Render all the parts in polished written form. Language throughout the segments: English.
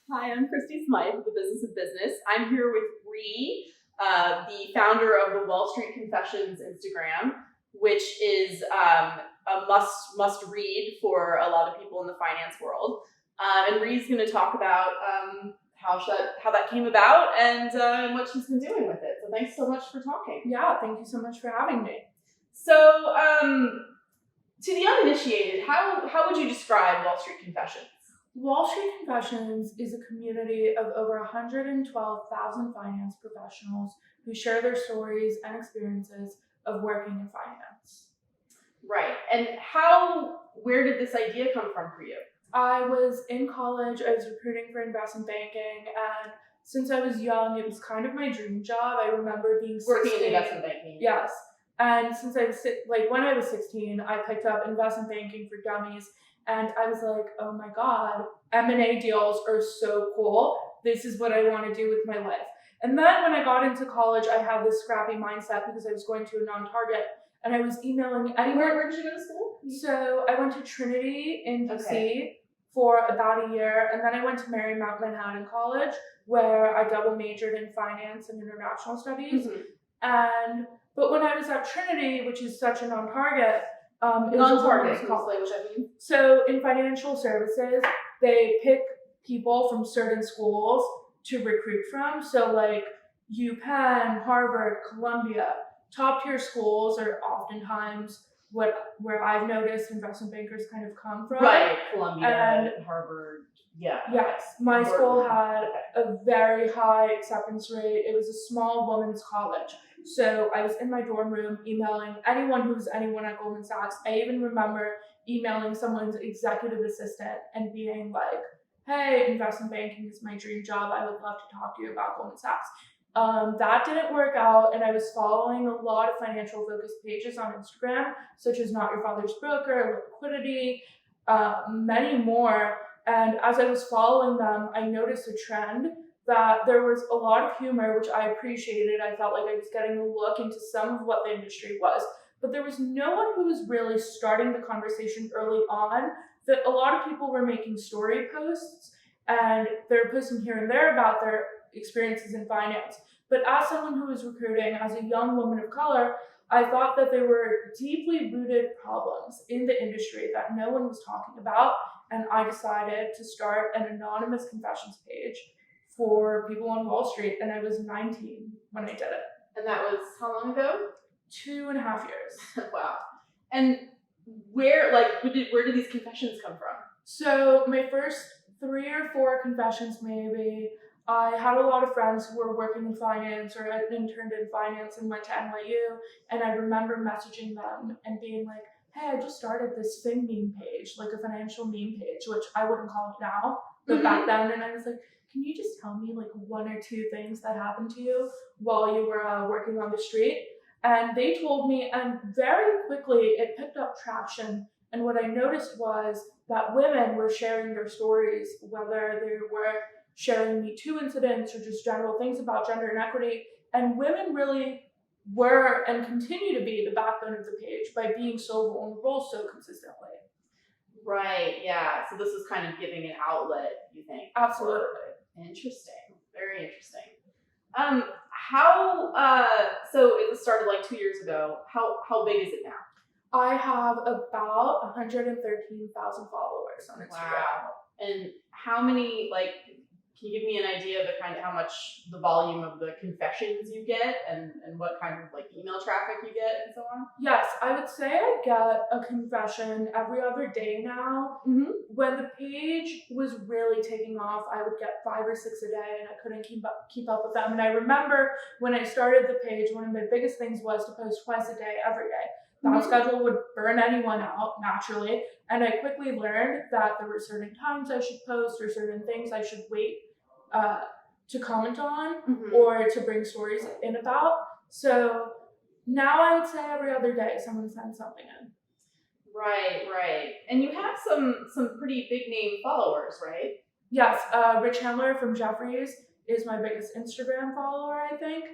Hi, I'm Christy Smythe with The Business of Business. I'm here with Ree, the founder of the Wall Street Confessions Instagram, which is a must read for a lot of people in the finance world. And Ree's going to talk about how that came about and what she's been doing with it. So thanks so much for talking. Yeah, thank you so much for having me. So to the uninitiated, how would you describe Wall Street Confessions? Wall Street Confessions is a community of over 112,000 finance professionals who share their stories and experiences of working in finance. Right. And where did this idea come from for you? I was in college, I was recruiting for investment banking, and since I was young, it was kind of my dream job. I remember being 16. Working in investment banking. Yes. And since I was, when I was 16, I picked up investment banking for dummies. And I was like, oh my God, M&A deals are so cool. This is what I want to do with my life. And then when I got into college, I had this scrappy mindset because I was going to a non-target and I was emailing anyone. Where did you go to school? So I went to Trinity in DC for about a year. And then I went to Marymount Manhattan College where I double majored in finance and international studies. Mm-hmm. But when I was at Trinity, which is such a non-target, it was a women's college. So in financial services, they pick people from certain schools to recruit from. So like UPenn, Harvard, Columbia, top tier schools are oftentimes where I've noticed investment bankers kind of come from. Right, Columbia and Harvard. Yeah. Yes, my school had a very high acceptance rate. It was a small women's college. So I was in my dorm room emailing anyone at Goldman Sachs. I even remember emailing someone's executive assistant and being like, hey, investment banking is my dream job. I would love to talk to you about Goldman Sachs. That didn't work out, and I was following a lot of financial focused pages on Instagram, such as Not Your Father's Broker, Liquidity, many more. And as I was following them, I noticed a trend that there was a lot of humor, which I appreciated. I felt like I was getting a look into some of what the industry was. But there was no one who was really starting the conversation early on. That a lot of people were making story posts, and they're posting here and there about their experiences in finance. But as someone who was recruiting, as a young woman of color, I thought that there were deeply rooted problems in the industry that no one was talking about. And I decided to start an anonymous confessions page for people on Wall Street. And I was 19 when I did it. And that was how long ago? 2.5 years. Wow. And where did these confessions come from? So my first 3 or 4 confessions, maybe, I had a lot of friends who were working in finance or had interned in finance and went to NYU. And I remember messaging them and being like, hey, I just started this fin meme page, like a financial meme page, which I wouldn't call it now, but back then. And I was like, can you just tell me like 1 or 2 things that happened to you while you were working on the street? And they told me, and very quickly it picked up traction. And what I noticed was that women were sharing their stories, whether they were sharing Me Too incidents or just general things about gender inequity. And women really were and continue to be the backbone of the page by being so vulnerable so consistently. Right, yeah. So this is kind of giving an outlet, you think? Absolutely. Interesting. Very interesting. So it started like 2 years ago. How big is it now? I have about 113,000 followers on Instagram. Wow. And how many, can you give me an idea of how much the volume of the confessions you get and what kind of email traffic you get and so on? Yes, I would say I get a confession every other day now. Mm-hmm. When the page was really taking off, I would get 5 or 6 a day and I couldn't keep up with them. And I remember when I started the page, one of my biggest things was to post twice a day, every day. That schedule would burn anyone out naturally. And I quickly learned that there were certain times I should post or certain things I should wait to comment on or to bring stories in about. So now I would say every other day someone sends something in. Right. And you have some pretty big name followers, right? Yes, Rich Handler from Jefferies is my biggest Instagram follower, I think.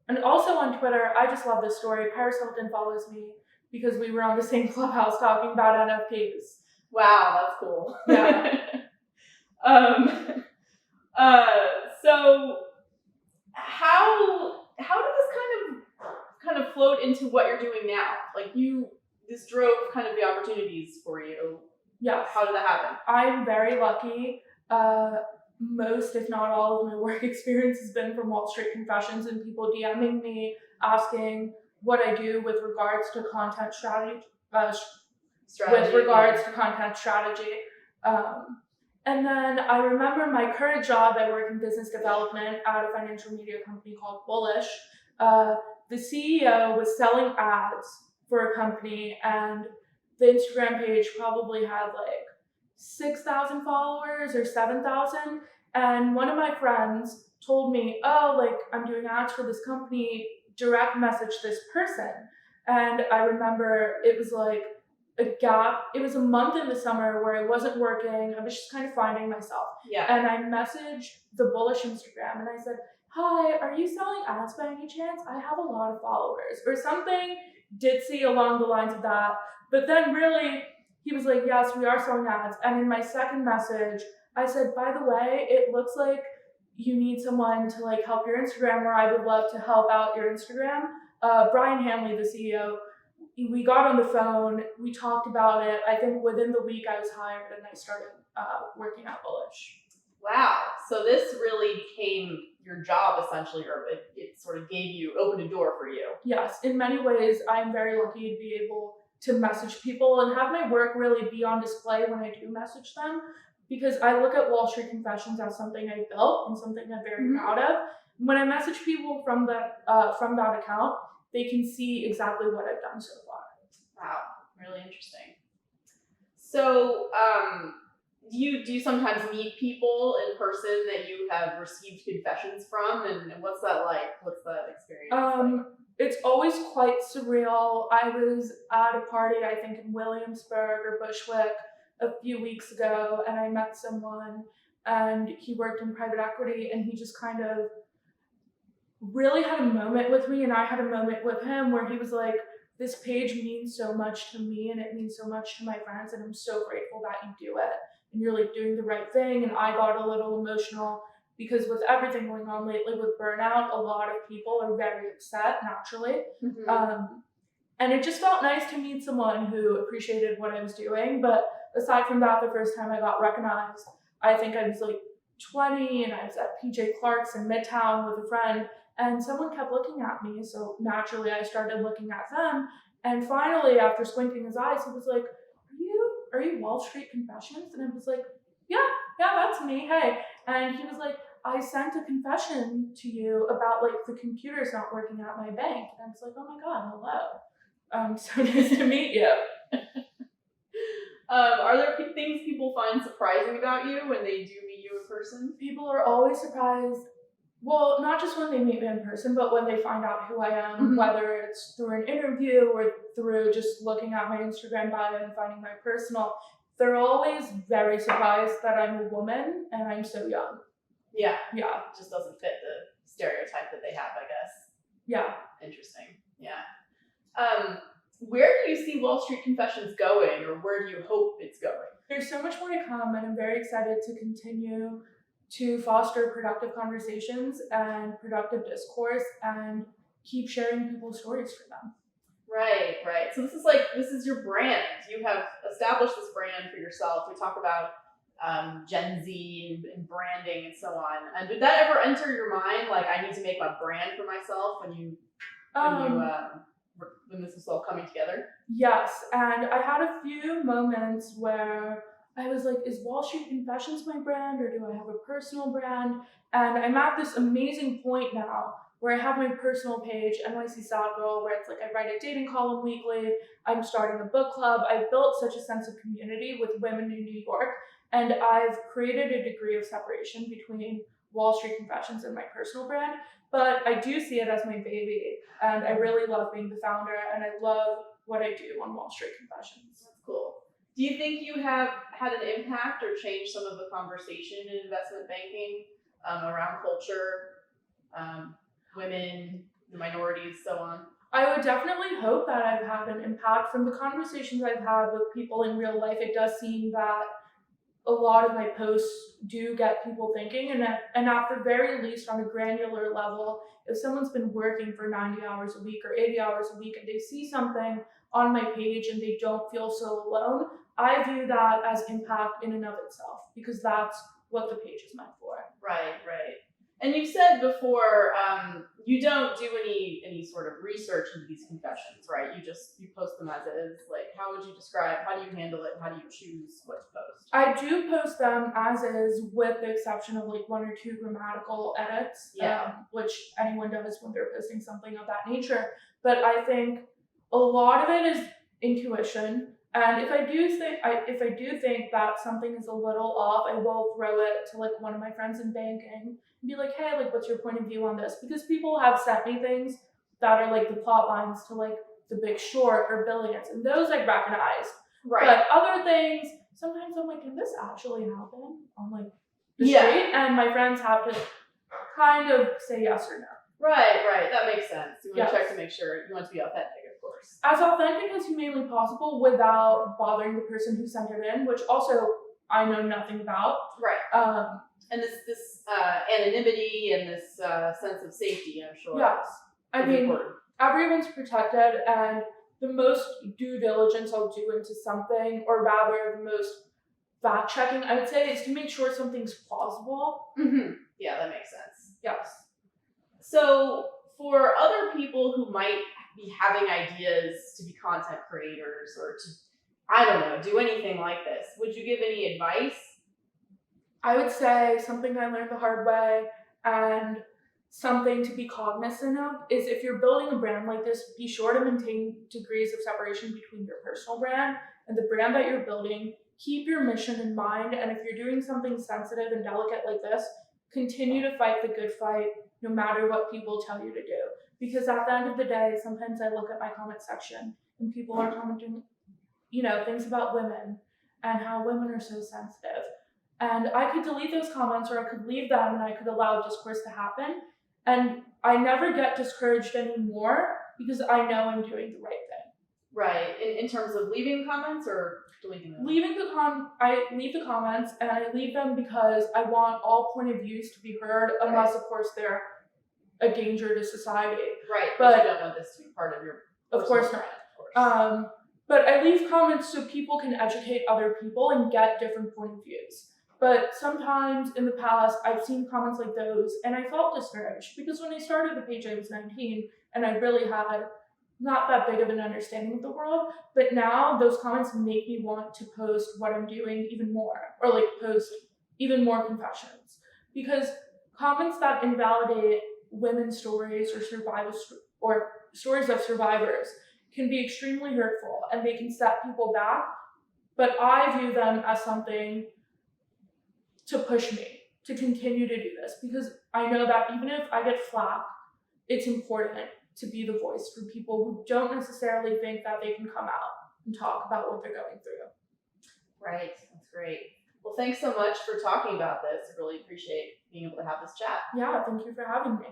And also on Twitter, I just love this story. Paris Hilton follows me because we were on the same Clubhouse talking about NFTs. Wow, that's cool. Yeah. Um, so how did this kind of float into what you're doing now? Like this drove kind of the opportunities for you. Yes. How did that happen? I'm very lucky. Most, if not all, of my work experience has been from Wall Street Confessions and people DMing me asking what I do with regards to content strategy. And then I remember my current job, I work in business development at a financial media company called Bullish. The CEO was selling ads for a company, and the Instagram page probably had like 6,000 followers or 7,000. And one of my friends told me, oh, like I'm doing ads for this company, direct message this person. And I remember it was like a gap. It was a month in the summer where I wasn't working. I was just kind of finding myself. Yeah. And I messaged the Bullish Instagram and I said, hi, are you selling ads by any chance? I have a lot of followers or something ditzy along the lines of that. But then really, he was like, yes, we are selling ads. And in my second message, I said, by the way, it looks like you need someone to like help your Instagram, or I would love to help out your Instagram. Brian Hanley, the CEO, we got on the phone, we talked about it. I think within the week I was hired and I started working at Bullish. Wow. So this really became your job essentially, or it sort of opened a door for you. Yes, in many ways, I'm very lucky to be able to message people and have my work really be on display when I do message them, because I look at Wall Street Confessions as something I built and something I'm very proud of. When I message people from that account, they can see exactly what I've done so far. Wow, really interesting. So, do you sometimes meet people in person that you have received confessions from, and what's that like? What's that experience like? It's always quite surreal. I was at a party, I think in Williamsburg or Bushwick a few weeks ago, and I met someone, and he worked in private equity, and he just kind of really had a moment with me, and I had a moment with him where he was like, this page means so much to me, and it means so much to my friends, and I'm so grateful that you do it, and you're like doing the right thing. And I got a little emotional because with everything going on lately with burnout, a lot of people are very upset naturally. And it just felt nice to meet someone who appreciated what I was doing. But aside from that, the first time I got recognized, I think I was like 20 and I was at PJ Clark's in Midtown with a friend, and someone kept looking at me. So naturally I started looking at them. And finally, after squinting his eyes, he was like, are you Wall Street Confessions? And I was like, yeah, that's me. Hey. And he was like, I sent a confession to you about like the computer's not working at my bank. And I was like, oh my God, hello. So nice to meet you. Are there things people find surprising about you when they do meet you in person? People are always surprised. Well, not just when they meet me in person, but when they find out who I am, whether it's through an interview or through just looking at my Instagram bio and finding my personal. They're always very surprised that I'm a woman and I'm so young. Yeah. Yeah. It just doesn't fit the stereotype that they have, I guess. Yeah. Interesting. Yeah. Where do you see Wall Street Confessions going, or where do you hope it's going? There's so much more to come, and I'm very excited to continue to foster productive conversations and productive discourse and keep sharing people's stories for them. Right. So this is your brand. You have established this brand for yourself. We talk about Gen Z and branding and so on. And did that ever enter your mind? Like, I need to make a brand for myself when this was all coming together? Yes, and I had a few moments where I was like, is Wall Street Confessions my brand, or do I have a personal brand? And I'm at this amazing point now where I have my personal page, NYC Sad Girl, where it's like I write a dating column weekly. I'm starting a book club. I've built such a sense of community with women in New York, and I've created a degree of separation between Wall Street Confessions and my personal brand. But I do see it as my baby, and I really love being the founder, and I love what I do on Wall Street Confessions. That's cool. Do you think you have had an impact or changed some of the conversation in investment banking around culture, women, the minorities, so on? I would definitely hope that I've had an impact. From the conversations I've had with people in real life, it does seem that a lot of my posts do get people thinking, and at the very least, on a granular level, if someone's been working for 90 hours a week or 80 hours a week and they see something on my page and they don't feel so alone, I view that as impact in and of itself, because that's what the page is meant for. Right, right. And you've said before, you don't do any sort of research into these confessions, right? You post them as is. Like, how would you describe? How do you handle it? How do you choose what to post? I do post them as is, with the exception of like 1 or 2 grammatical edits, which anyone does when they're posting something of that nature. But I think a lot of it is intuition. And if I do think that something is a little off, I will throw it to like one of my friends in banking and be like, hey, like, what's your point of view on this? Because people have sent me things that are like the plot lines to like The Big Short or Billions, and those I recognize. Right. But other things, sometimes I'm like, can this actually happen on like the street? And my friends have to kind of say yes or no. Right. That makes sense. You want to Yes. check to make sure, you want to be authentic, of course. As authentic as humanly possible without bothering the person who sent it in, which also I know nothing about. Right. And this anonymity and this sense of safety, I'm sure. Yes. I mean, important. everyone's protected, and the most due diligence I'll do into something, or rather the most fact checking, I would say, is to make sure something's plausible. Mm-hmm. Yeah, that makes sense. Yes. So for other people who might be having ideas to be content creators or to, I don't know, do anything like this, would you give any advice? I would say something I learned the hard way, and something to be cognizant of, is if you're building a brand like this, be sure to maintain degrees of separation between your personal brand and the brand that you're building. Keep your mission in mind, and if you're doing something sensitive and delicate like this, continue to fight the good fight no matter what people tell you to do. Because at the end of the day, sometimes I look at my comment section and people are commenting, things about women and how women are so sensitive. And I could delete those comments, or I could leave them and I could allow discourse to happen. And I never get discouraged anymore because I know I'm doing the right thing. Right. In terms of leaving comments or deleting them? I leave the comments, and I leave them because I want all point of views to be heard, unless of course they're a danger to society. Right. But you don't want this to be part of your of course brand, not. Of course. But I leave comments so people can educate other people and get different point of views. But sometimes in the past, I've seen comments like those, and I felt discouraged because when I started the page, I was 19, and I really had not that big of an understanding of the world. But now those comments make me want to post what I'm doing even more, or like post even more confessions, because comments that invalidate women's stories or stories of survivors can be extremely hurtful, and they can set people back. But I view them as something to push me to continue to do this, because I know that even if I get flack, it's important to be the voice for people who don't necessarily think that they can come out and talk about what they're going through. Right. That's great. Well, thanks so much for talking about this. I really appreciate being able to have this chat. Yeah, thank you for having me.